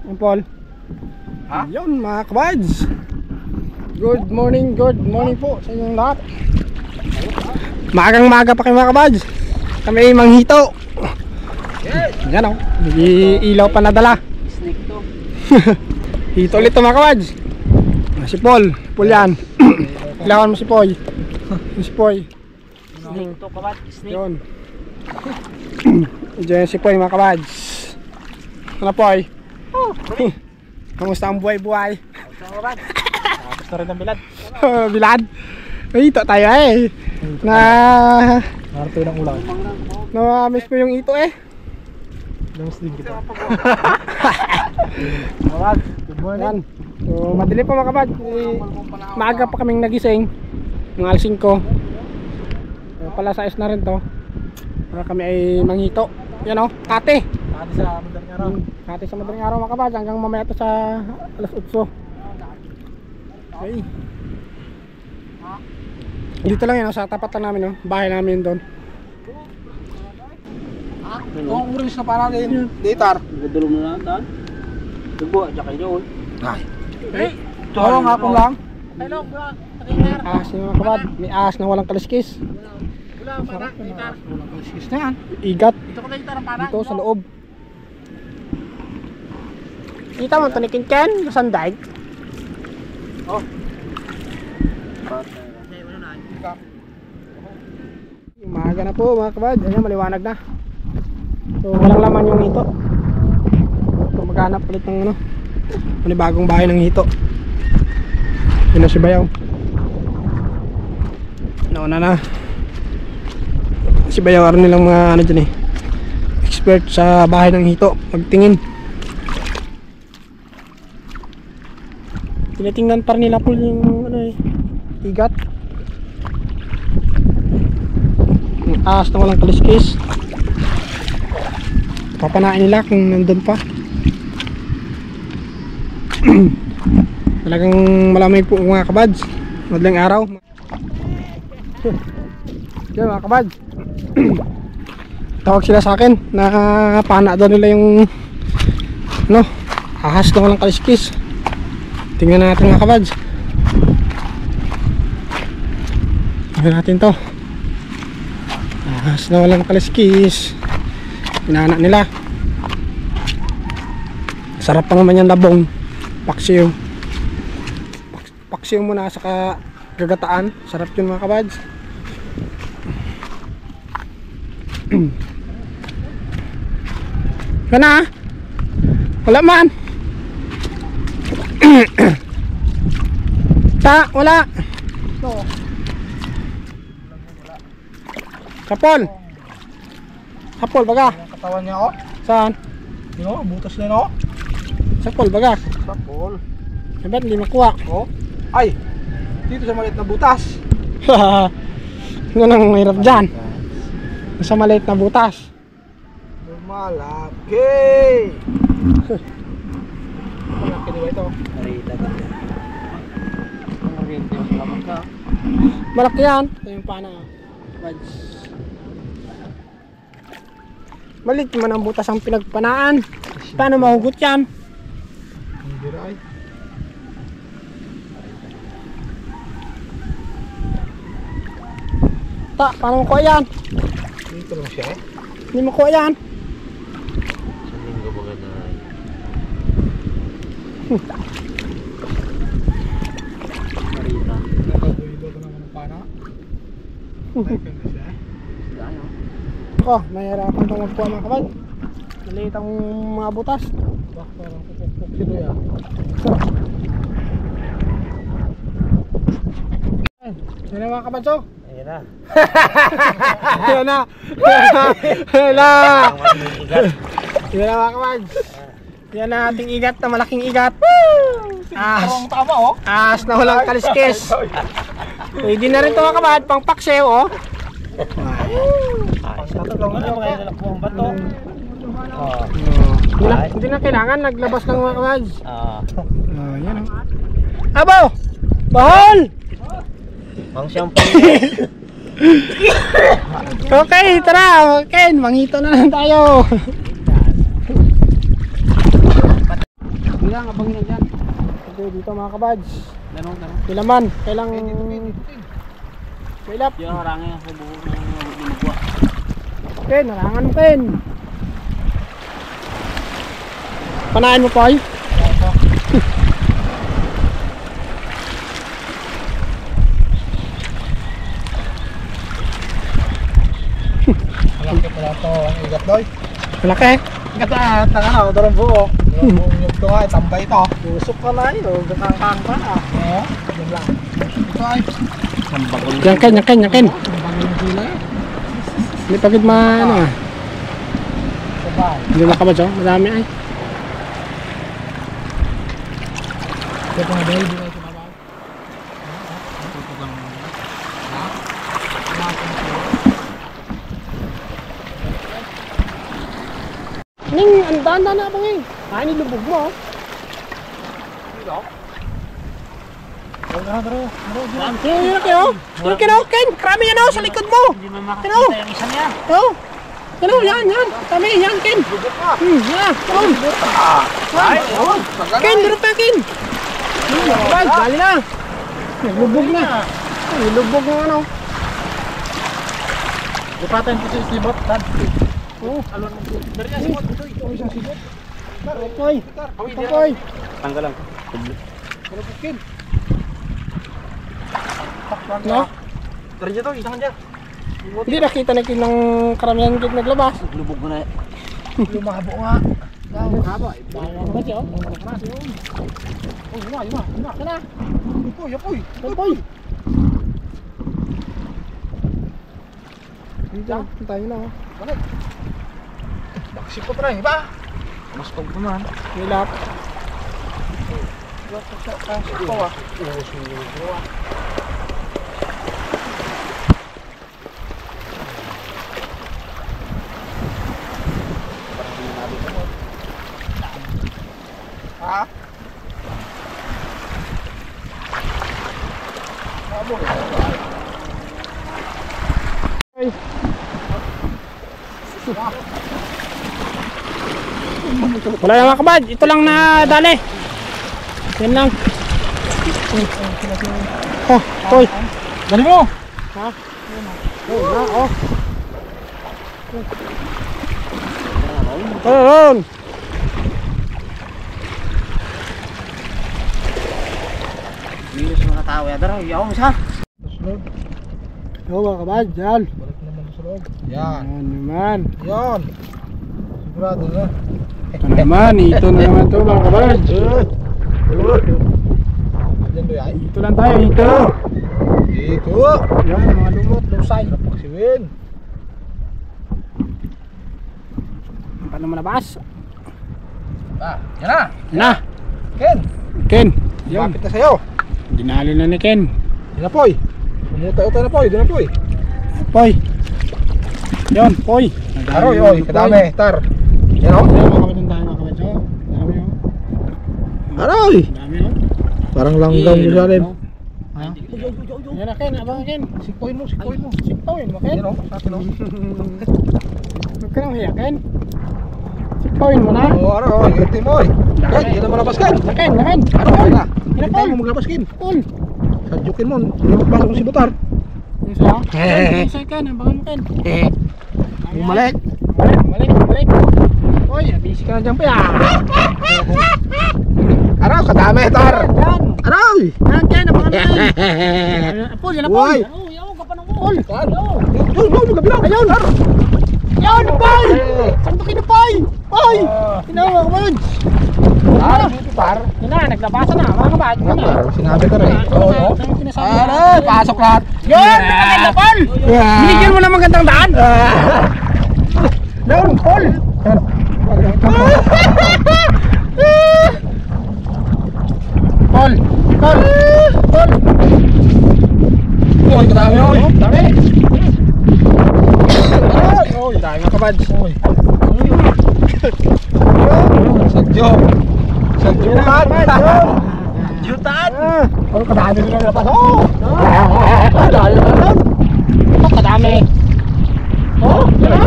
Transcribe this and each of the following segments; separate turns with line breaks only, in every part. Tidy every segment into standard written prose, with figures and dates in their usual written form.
Yung Paul.
Ha?
Yun mga kabads. Good morning po sa inyong lahat. Magang maga pa kayo mga kabads. Kami ay manghito. Yan o, ilaw pa nadala.
Snake to.
Hito ulit to mga kabads. Si Paul yan. Kailangan mo si Poy. Si Poy.
Snake to kabad. Snake.
Yun. Diyan si Poy mga kabads. Ano Poy?
Oh,
Kamusta ang buhay-buhay?
kabad. Gusto rin ng bilad.
Bilad. Ay, ito tayo eh.
Narito ng ulang.
Na-miss ko yung ito eh.
Namiss din kita. Kabad, good morning.
Yan. So, madali pa mga kabad. Maaga pa kaming nagising. Mga alas 5. Pala sa na rin to. Kami ay manghito. Yan o, kate.
Kati sa madaling araw.
Kate sa madaling araw mga kabad. Hanggang mamaya to sa alas 8. Okay. Dito lang yan, sa tapat lang namin, no? Bahay namin doon.
Kung uris na para din datar. Nagdulong na lang daan. Dugo, tsaka yun.
Ay.
Eh, tawang hapon lang.
Hello, ahas yung mga kabad. May ahas na walang kaliskis.
Wala, para, datar. Walang kaliskis na yan.
Igat.
Dito ko na datar ang para.
Dito sa loob. Kita mo ito ni Kinken, sanday.
Oh.
Umaga na po mga kabad. Ayan, maliwanag na. So walang laman yung hito. So maghanap ulit ng ano, panibagong bahay ng hito. Yun na si Bayaw. Nauna na. Si Bayaw aron nilang mga ano dyan eh, expert sa bahay ng hito. Magtingin. Tinitingnan pa nila po yung ano eh, igat. Yung ahas na walang kaliskis. Papanain nila kung nandun pa. Talagang malamig po mga kabads. Madaling araw. Yan mga kabads. Tawag sila sa akin na pana daw nila yung ano, ahas na walang kaliskis. Tingnan natin mga kabads. Tingnan natin to. Ahas na walang kaliskis. Inaanak nila. Sarap pa naman yung labong. Paksiw. Paksiw muna sa gagataan. Sarap yun mga kabads. Kana? Wala man. Wala. Kapol. Kapol baga.
Katawan niya oh.
Saan?
Yun oh, butas niya oh.
Sapol baga.
Sapol.
Sabat hindi makuha.
Oh. Ay. Dito sa maliit na butas.
Yan ang mahirap dyan. Sa maliit na butas.
Malaki. Malaki diba ito? Marita ba? Ang oriente yung lamang ka.
Malaki yan. Ito yung pana. Buds. Maliit man ang butas ang pinagpanaan. Paano mahugot yan?
Ang biray.
Paano makuha yan?
Dito lang siya eh.
Hindi makuha yan.
Sa linggo ba na? Marita. Nakabuhilo ko naman ng pana. Like na siya.
Ako, mahirapan itong magkuha mga kabad. Maliit ang mga butas.
Parang pupukpuk sila ya.
Yan ang mga kabadso.
Ayan na.
Yan na. Yan na. Yan na mga kabads. Yan na ating igat na malaking igat. Ahas.
Tama oh.
Ahas na walang kaliskis. Pwede na rin ito mga kabad. Pang paksew oh.
Pang-tatlong ano mga ilalakbong bato.
Hindi na kailangan. Naglabas ng mga kabads. Yan oh. Abo! Bahol!
Pang shampoo.
Okay, tara. Okay, manghito na lang tayo.
lang, abangin lang dyan.
Okay, dito mga kabads.
Ganun.
Kailaman, kailang... Kailap.
Yung harangin ang subuho ng lumagwa.
Ken, narangan mo Ken. Panain mo Poy.
Malaki pala ito ang igat doy.
Malaki.
Igat na, tanga na, darang buo. Darang buo yung ito nga, tambay ito.
Usok ka na yun. Gatang-kang pa na.
Oo, yun lang. Ito ay. Sambagol.
Yan Ken.
Sambagol yung sila eh.
Hindi pagid ano ah.
Sabay.
Hindi na kabads oh. Madami ay.
Ito pa nga doy, di ba ito nabaw? Ito lang. Ha?
Ning, ang daan-daan na abang eh. Ay, nilubog mo oh. Yun kayo. Yun kayo Ken. Krami yan oh sa likod mo.
Hindi mo makakita yung isa niya.
Oh. Ano, yan. Kami, yan, Ken. Yan, doon.
Ay,
Ken, meron pa, Ken. Bag, dali na. Naglubog na. Naglubog na ano.
Lipatan ko sa islibot, Tad.
Oh.
Alon mo. Dari na sibot. Ito isang sibot.
Poy. Poy.
Tanggal lang.
Ano po, Ken? No?
Dari dyan to, isang dyan.
Hindi nakita na Ken ng karamihan Ken naglabas.
Lubog mo na. Lumabo nga.
Haba. Ba siya? Oh, yun na.
Yapoy.
Poy. Diyan, tayo na oh.
Balik. Baksik ko pa rin, iba? Mas pag naman.
Nilap.
Ito ah. Ha?
Ay. Wala lang mga kabad, ito lang na dali. Yan lang. Oh, Poy.
Dali mo!
Ha? Oh, na, oh. Ayun.
Bilis mga tao, yadara, yaw mo siya. Sunod.
Oh, mga kabad, yan.
Balik naman sa loob. Yan.
Yan naman.
Yan. Sigurado na.
Ito naman, ito na naman to mga kabad.
Diyan doy ay.
Ito lang tayo, ito.
Dito.
Yan, mga lumot, lusay.
Paksiwin.
Paano malabas?
Yan na.
Yan na,
Ken.
Ken. Yan,
Lapit na sa'yo.
dinali na ni Ken.
Yan na poy. Umutay-utay na poy. Doon na poy.
Poy. Yan, Poy.
Aroy, oy. Kadami. Tar. Yan o.
Yan, mga kabad tayo, mga kabad. Oh, dami oh.
Aroy.
Dami oh.
Parang langgam mo sa alim.
Ha? Yan na Ken, abang Ken.
Sikpoin mo. Sikpoin mo.
Sikpawin mo Ken.
Yan o. Sa akin o.
Huwag ka nang hiya Ken. Sikpawin mo na.
Oo, aroy. Ganti mo oy. Ken, yan na malabas Ken.
Ken, Ken.
Aroy na.
Hinapol.
Hinapol mo maglabas Ken.
Pol.
Sadyukin mo. Pinapasok mo si Butar.
Yung isa. Ken, isa Ken. Abangan mo Ken.
Bumalik.
Balik. Oy, busy ka na dyan pa ya.
Araw, kadami Tar.
Yan.
Aroy.
Yan Ken, abangan mo Ken. Pol, yan na Pol.
Uy.
Yaw ka pa ng Pol.
Yun, magabilang.
Ayun.
Tar.
Yan, Poy. Saan ba kayo Poy? Poy. Tinawa ka man.
Tar, dito Tar.
Yan na, naglabasan na mga kabad. Yan na.
Sinabi ka rin. Oo. Aroy, pasok lahat.
Yun, maganda Pol. Binigyan mo ng magandang daan. Yun, Pol. Pol.
Uy, kadami oy.
Dami. Oh, dami mga kabad.
Sadyo. Sadyo lahat.
Jutan.
Ano kadami nila napas? Oh.
Dami na lang. Oh, kadami. Oh, yan na.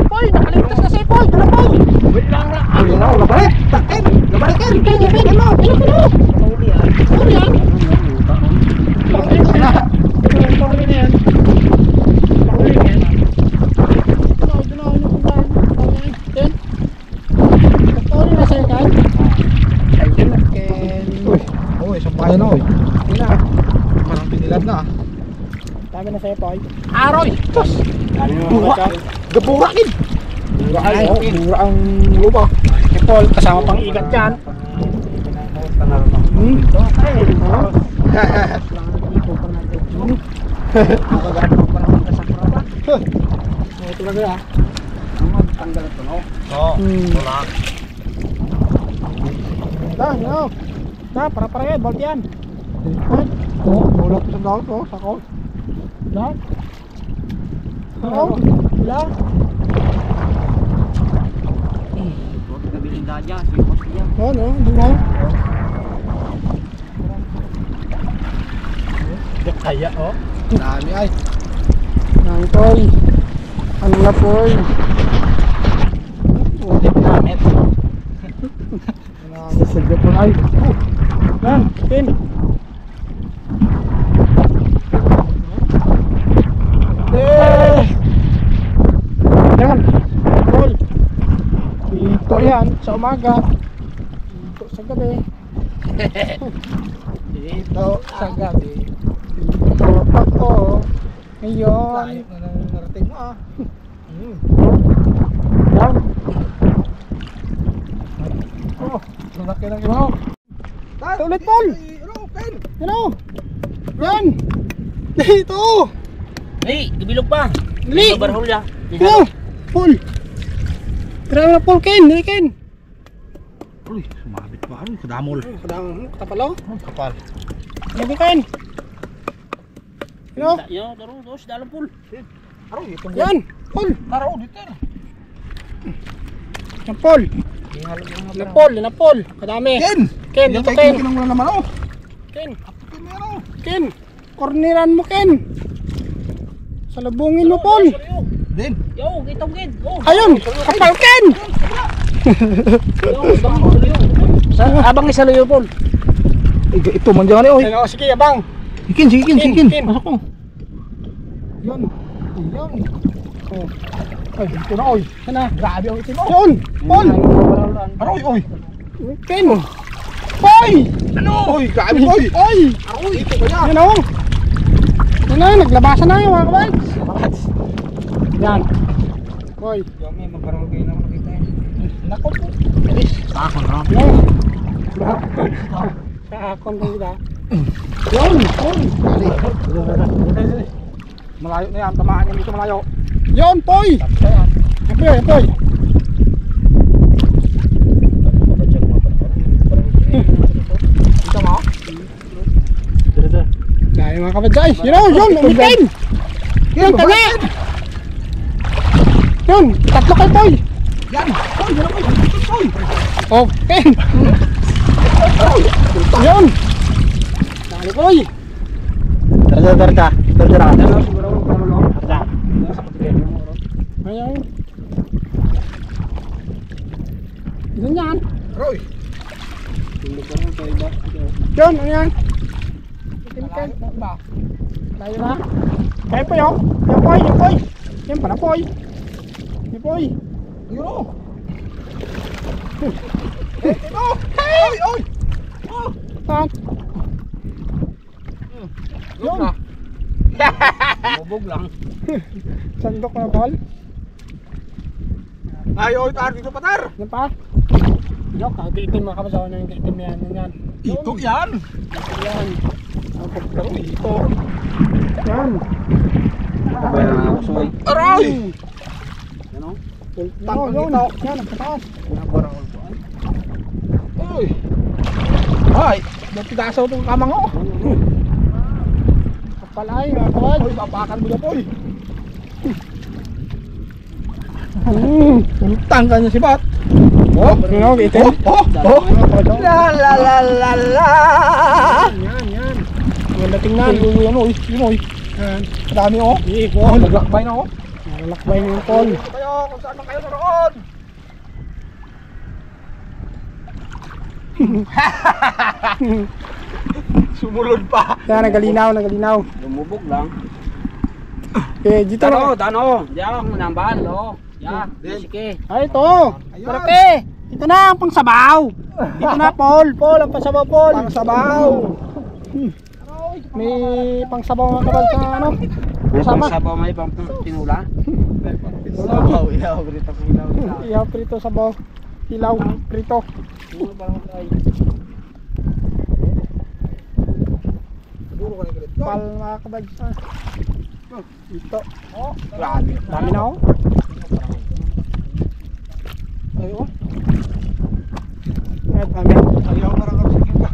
Poy, nakaligtas na si Poy. Yan na, Poy. Wait lang na.
Ayun na, nabalik. Takin. Nabalik Ken.
Ken.
Ayun o.
Yun na.
Parang binilad na ah.
Dami na sa'yo, Poy.
Aroy! Tos!
Dami na
Bura!
mga
Gaburakin!
Bura
Ay,
ay,
bura ang lupa.
Si Paul, kasama pang ikat yan. Ito, tayo. Ito talaga ah.
Tanggal ito no? Oo. Wala.
No. Para yan, bolt yan. Bulok sa daw to, sako. Lang. Lang.
Kabiling dadya, sipot niya.
No, bunga.
Kaya oh. Dami ay.
Nang Poy. Ano na Poy?
Hindi pinamit.
Sasadya po ay. Yan, pin. Yan, Poy. Dito yan, sa umaga. Dito sa gabi. Dito sa gabi. Dito ako. Ngayon.
Layo na narating mo ah.
Yan.
Oh, laki ng ibaw.
Ulit, Paul.
Ano, pen?
Ano? Yan. Dito.
Hey, gibilog pa.
Dali.
Barhol ya.
Ano? Paul. Tira na Paul, Ken. Dali, Ken.
Uy, sumabit pa rin. Kadamol.
Kadang katapalo.
Kapal.
Dali, Ken. Ano?
Yo, taro, dos dalam pul.
Aroy, itong
Yan. Paul.
Taro, dito.
Yan, Paul. Yan, Paul. Yan, Paul. Kadami.
Ken!
Ken,
Yan
dito,
tayo
Ken.
kinang wala naman oh.
Ken.
Ken mo yan oh.
Ken. Korniran mo, Ken. Salubungin mo, Paul.
Din.
Yo, gitong gid. Oh.
Ayun. Kapal, Ken.
Abang isa luyo pul.
Ito man dyan eh.
Ano, sige, abang.
Sige,
Ken.
Pasok mo.
Yan. Yan. Oh. Ay, ito na, oy. Yan na. Grabe ang itim. Yun. Paul.
Aroy, oy.
Ken. Boy.
Ano? Oy, grabe oy.
Oy.
Aroy, ito kaya.
Yan o. Yan na, naglabasan na yung mga kabads. Yan. Boy.
May magbarang kayo naman kita eh. Nako po. Ako na.
Yan. Kakakon ko kita. Yan. Boy.
Malayo na yan, tamaan yan dito malayo.
Yan, boy. Yan, boy. Yan, boy.
Dito mo?
Dahil mga kabads ay. Yun o, yun. Umitin. Yun, tabi. Yun, tatlo kay boy.
Yan! Oy, yan ako! Oy!
Oh, Ken. Yun. Dali, boy.
Darda.
Ayaw. Yun yan.
Roy!
Yun, ano yan? Ken. Layo na. Kaya po yun. Yan boy, yan boy. Yan pa na boy. Yan boy.
Ayun o! Oy! Oy! Oh!
Saan? Yun.
Bubog lang.
Sandok na ball.
Ay, oy, tar dito patar!
Yan pa. Yo, kagitin mga kabasaw na yung gitin na yan. Yan.
Ito yan!
Yan. Ang pagkaro dito. Yan.
Aroy!
Tangkang dito. Yan, ang pataas.
Oy! Ay! Ba't pidasaw itong kamang o?
Kapalay, mga kawad.
Oy, papakan mo na po eh! Tanggal niya si Bat! Oh!
Ano, gitin?
Oh! La la la la la!
Yan. Maganda tingnan.
Yun oy!
Yan.
Madami o!
Ikon.
Naglakbay na o!
Nakalakbay na yung Paul.
Kayo kung saan man kayo naroon! Sumulod pa!
Yan, nagalinaw.
Lumubog lang.
Dito
Tano,
na.
tano. Diyan nambal, oh. Ya, sige.
Ay, ito. Parape. Ito na ang pangsabaw. Dito na, Paul. Ang pangsabaw, Paul.
Pang sabaw!
May pangsabaw mga kabal sa ano?
May
Kasama.
pangsabaw, may pang tinula.
Ihaw prito sabaw. Hilaw prito. Pal mga kabal sa ito.
Grabe.
Dami na oh.
Ayun.
Dami.
Ayaw na lang ako sa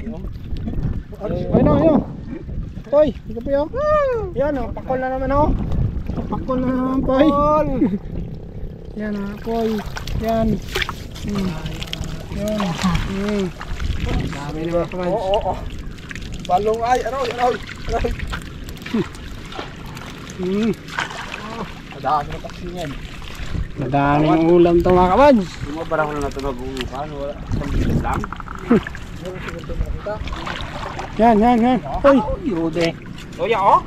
Ayun. Toy, ikaw po yun. Yan oh, pakol na naman oh. Pakol na naman Poy. Yan oh, Poy. Yan. Yan. Dami na mga kabal.
Oo. Balong ay, aroy. Madami na taksingin.
Madaming ulam to mga kabal.
Hindi mo parang wala na ito nag-uukan. Wala. Isang lang.
Yan. Poy.
Yude. Toya oh.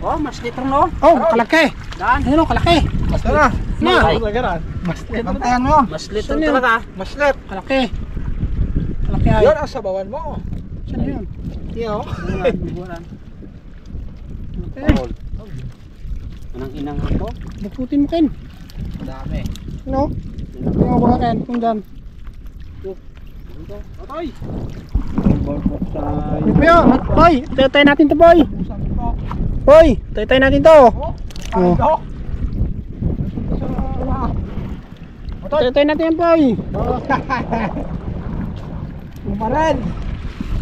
Oh, mas litro no.
Oh, kalaki.
Daan.
Ayun oh, kalaki.
Basta na.
Na.
Maslet. Bantayan mo.
Mas litro
Saan yun?
talaga.
Maslet.
Kalaki. Kalaki ay.
Yan ang sabawan mo.
Saan yun?
Iyo.
Buburan. Anong inang ito?
Bukutin mo Ken.
Madami.
No? Tingnan mo ba Ken? Kung dyan.
Otoy.
Ito yun. Boy, tayo natin to boy. Boy, tayo natin to. Oh. Tayo natin yan boy.
Umaran.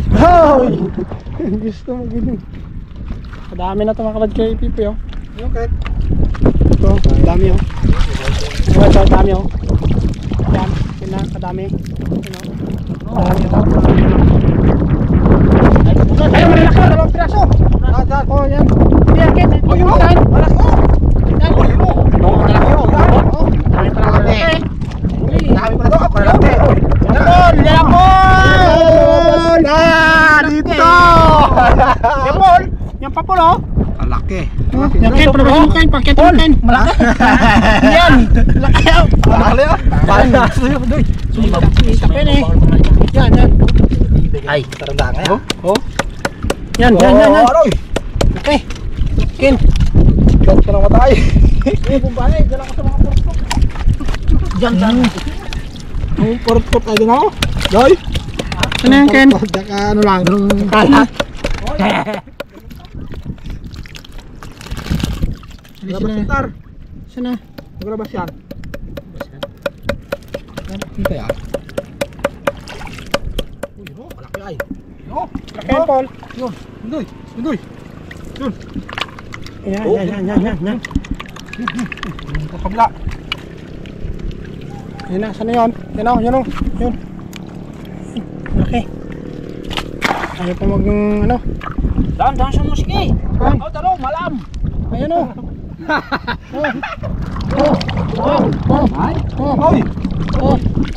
Hoy! Gusto mo gano'n. Kadami na ito mga kabad kay Pipi oh.
Yung kahit.
Ito, dami oh. Ito, dami oh. Yan, yun na, kadami. Dami ito. Ay, malalaki na, dalawang piraso. Oh, yan. Yan, Ken. Oh, yung saan?
Malas mo.
Yan. Oh, dami pa lang malaki.
Dami pa na to. Malaki.
Yapol! Dito! Yapol! Yan pa polo.
Malaki.
Yan Ken, palabasin mo Ken, pakita mo Ken. Malaki. Yan. Malaki.
Malaki ah. Parang naso yun. Doy.
Kita Ken eh. Yan.
Ay, taranda nga yan.
Oh. Yan.
Aroy.
Malaki. Ken.
Gat ka na matay.
Bumbay, dala ko sa mga portok. Diyan.
Ang portot ay din ako. Doy.
Ano yan Ken?
Ano lang.
Kala.
Labas yung tar.
Sana.
Maglabas yan. Kita ya. Uy, no, malaki ay. No,
Malaki yan Paul.
yun. Doy. Yun.
Yan.
Sa kabila.
Yan na, sana yun? Yan o. Yun. Malaki. Ayaw pa mag, ano?
Daan sa musiki.
Ay.
Oh, talo, malam.
Ayan o.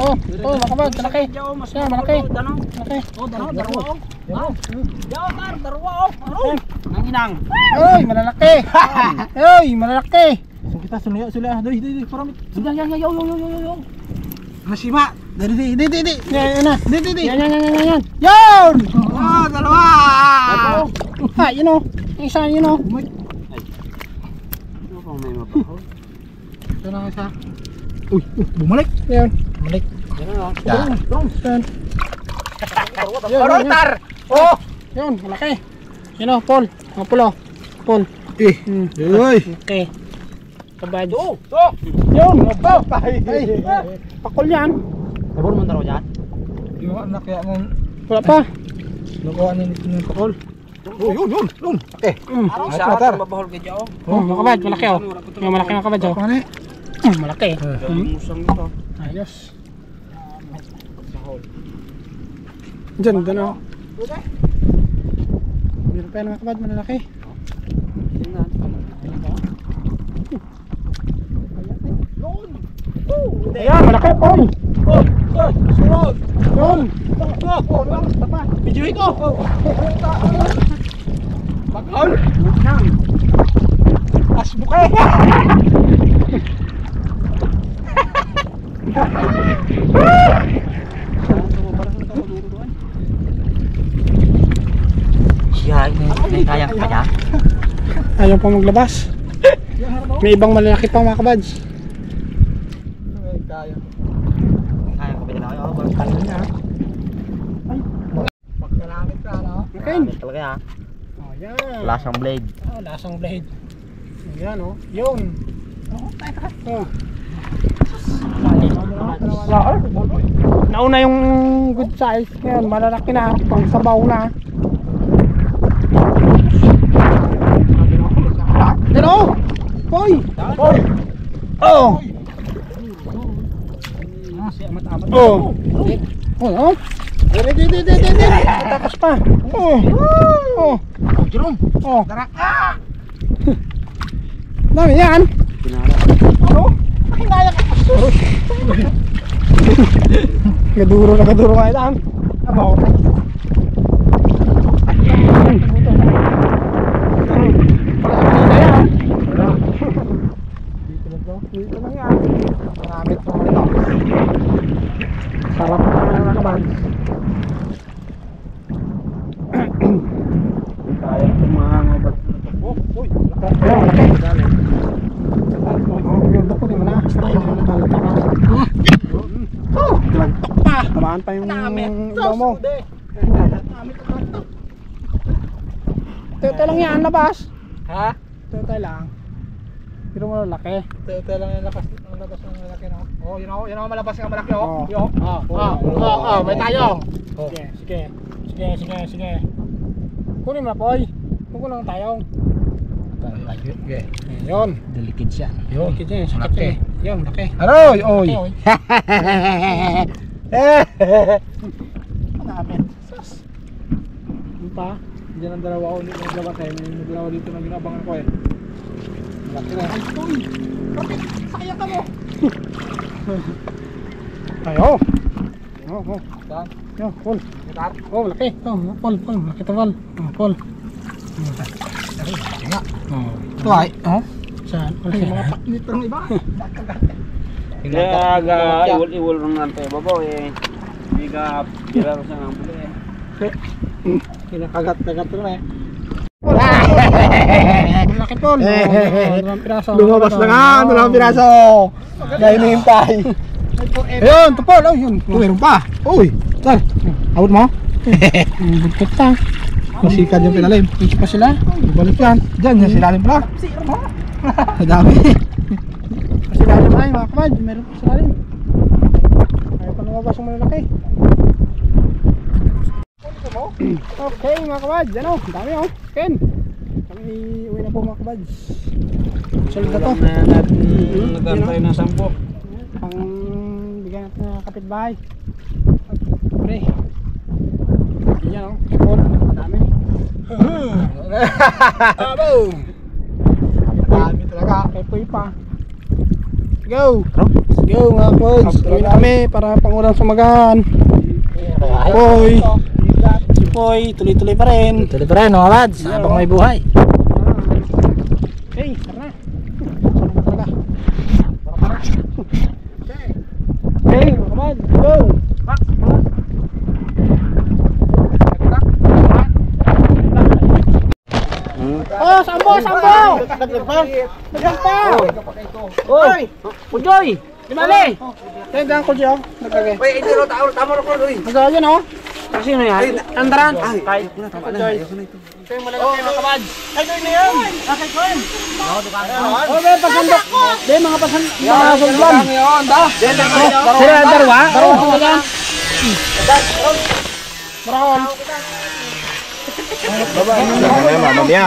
Oy.
Makabag, malaki. Yan, malaki.
Dano.
Malaki.
Oh, dalawa oh. Yaw, dalawa oh. Aroy. Nanginang.
Ay, malalaki. Ay, malalaki.
Kita sulia. Doy. Parang.
Yaw.
Masima. Di.
Yan na.
Di.
Yan. Yan!
Ah, dalawa.
Ha, yun o. Yung isa, yun o.
Ano pang may mabaho?
Ito na isa. Uy, bumalik.
Yan.
Bumalik.
Yan na.
Yan.
Aroy, tar. Oh.
Yan, malaki. Yan o, Paul. O, Paul.
Uy.
Okay. Kabad.
To.
Yun. Ay, pakol yan.
Kabur mo taro dyan.
Yung anak kaya ng
Wala pa.
nakuha na nito ng pakol. Oh, yun. Okay.
Araw
Ay,
sa
matar.
atin mabahol ka dyan oh.
Oh, makabad, malaki o. Yung malaki makabad o.
Ano eh?
Malaki.
Musang ito.
Ayos. Diyan o. Meron pa yan makabad, malalaki.
Tingnan.
Ayan, malaki Paul.
Sunod.
Yun.
Video ko. Bakal.
Asbuke.
May kaya ka kaya?
Ayaw pa maglabas. May ibang malalaki pa mga kabads.
Kaya.
Kaya ko pinaka ako. Balang talo niya.
Pagkalamit ka, no?
Okay.
Talaga ha.
Oh, yan.
Lasang blade.
Oh, lasang blade. Yan oh. Yun. Oh. Nauna yung good size. Ngayon, malalaki na. Pang sabaw na. Hello! Hoy! Hoy! Oh! Oh! Oh! Oh! Dili! Takas pa! Oh! Oh!
Jerome!
Oh!
Tara! Ah!
Dami yan! Ano? Hinaya ka pa! Kaduro nga ilan. Abaw. Dito lang yan. Maramit mo ito. Sarap na nakaban.
Kaya tumangabat. Oh, uy!
Laki. Yung dako di mo na. Style mo na talaga. Nagtok pa. Tamaan pa yung ilaw mo. Tete lang yan, labas.
Ha?
Tete lang. Pero mo laki.
Tete lang yung labas ng malaki, no? Oh, yun ako malabas ng malaki,
Oh.
oh. Yo. May tayo.
Sige. Kunin mo na, Poy. Kunin lang tayo.
Okay.
Yun.
Delikid siya.
Yun. Sakit
Laki.
eh. Yun, laki.
Aroy! Oy!
Laki, oy. Marami. Sus. Ano pa?
Diyan ang dalawa ko dito naglabas eh. May dalawa dito na ginabangan ko eh. Malaki na.
Ay, Poy. Kapit. Sakyan ka mo. Ayo. Oh.
Saan?
Yo, Paul.
Gitar?
Oh, laki. Oh, Paul. Laki tawal. Oh, Paul.
Laki nga.
Oh.
Ito ay. Oh?
Saan? Wala yung mga paknit ng iba.
Kaya iwol ng nante babaw eh. Hindi ka pila sa ngambuli eh.
Kinakagat-kagat rin eh. Malaki Paul. Dalawang piraso.
Lumabas na nga! Dalawang piraso! Dahil nihintay.
Ayun, ito Paul. Oh, yun.
Meron pa! Uy! Sir! Abot mo?
Bukit pa.
Masikan yung pilalim.
Fish pa sila.
Balik yan. Diyan, yung silalim pala. Ang dami.
Pasilalim ay mga kamad. Meron pa silalim. Ayaw pa lumabas yung malalaki. Okay mga kamad. Yan o. Dami o. Ken. Kami uwi na po mga kamad. Sulit na to.
Nagantay na 10.
Pang bigyan natin ng kapitbahay. Pre. Yan o. Paul. Madami.
Abo! Dami talaga.
Pepoy pa. Go! Let's go mga kods. Tuloy na kami para pangulang sumagaan. Poy! Si Poy, tuloy-tuloy pa rin.
Tuloy pa rin mga lads. Habang may buhay.
Hey, tara na. Sarap na talaga. Okay, mga kamad, go! Oh, sambo! Dagdag pa!
Oy! Pujoy! Dimali!
Dagdag ko dyan. Dagdag.
Uy, hindi ro tama ro ko.
Dagdag yan oh.
Sino yan?
Andaran.
Kahit
Tama na.
Ito yung malaki mga kamad. Ay, doon na yan. Bakit ko yan? Oh, may pasandok. Di, mga pasandok. Mga sundlan. Sila, darwa? Darwa ko yan. Darwa.
Mamaya.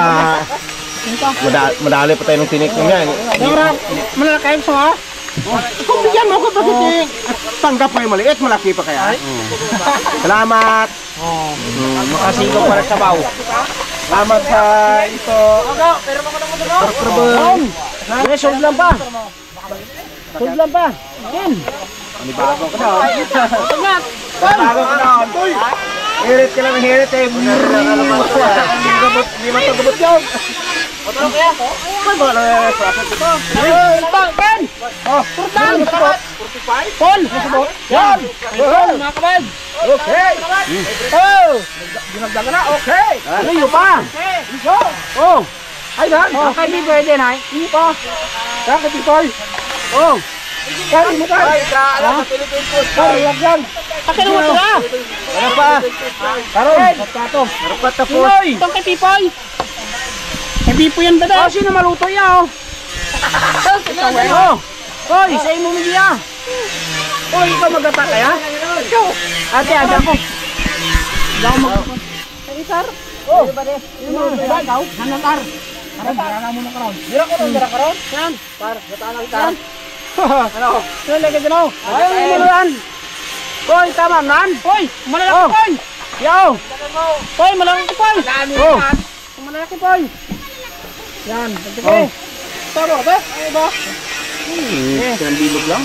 Madali pa tayo ng tinik ng yan.
Darwa, malaki ko ha?
Kung bigyan mo ko bakit tanggap mo yung maliit, malaki pa kaya? Salamat!
makasingko para sa baw.
Salamat sa ito.
Yes, sold lang pa. Sold lang pa. Ken.
Bago ka na. Bago ka na. Hirit ka lang, hirit eh. Hindi matagabot yun.
Otro kaya? Ay, bala klasat ito.
Ken!
Oh,
Kurtan!
45?
Paul! Yan!
Paul, mga kabad.
Okay.
Oh!
Dinagdagan na, okay.
Ano yun pa?
Oh,
Ay, dan.
Okay, di pwede na.
hindi pa. Kaya ka, Pipoy.
Oh.
Kaya mo ka.
Ay, sa Philippine Post.
Kaya, huwag yan.
Akin mo ito na!
Ano pa?
Karon, katkato.
Rupat na po.
Itong kay Pipoy! Kay Pipoy yan ba daw?
Sino maluto niya, oh? Oh. Hoy, sa imo niya. Hoy, ikaw magata kaya? Ate, ada ko.
Daw mo. Kay Sar?
Oh,
Ikaw? Hanatar.
karon, dira mo na karon.
Dira ka ron?
Yan.
Par, gata kita.
Yan.
Ano?
Yan, lagay dyan ako.
Ay, ano yan? Hoy, tama man.
Hoy! Malalaki
Oh.
Poy!
Yo.
Hoy! Malalaki Poy!
Oh.
Malalaki Poy! Yan. Pagkakay. Tama ba? Ay ba?
Isang bilog lang.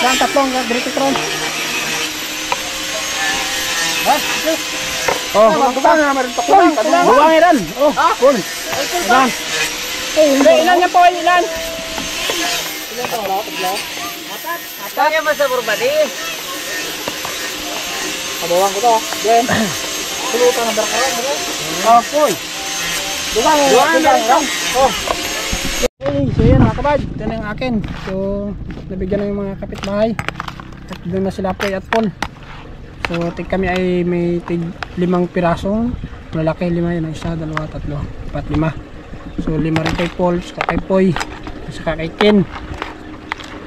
Yan, tatlong. Direct Tron.
Oh,
Magkaba na naman rin pa.
buwang ilan. Oh, cool.
Ilan? Hindi, ilan yan Poy? Ilan?
Kaya ba sa burbali?
Kabawan ko to. Then, pulutan ng darakaran.
Oh, cool.
Dugang lang. Oh,
Okay, so yan mga kabad. Ito na yung akin. So, nabigyan na yung mga kapitbahay. At doon na sila Poy at Paul. So, kami ay may tig 5 pirasong malaki, 5 yun, 1, 2, 3, 4, 5. So 5 rin kay Paul, saka kay Poy, saka kay Ken,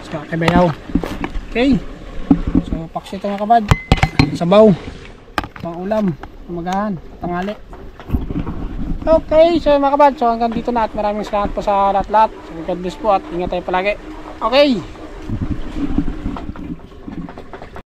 saka kay Bayaw. Okay, so paksi ito mga kabad, sabaw, pang ulam, umagahan, tangali. Okay, so mga kabad, so hanggang dito na at maraming salamat po sa lahat-lahat. So God bless po at ingat tayo palagi. Okay.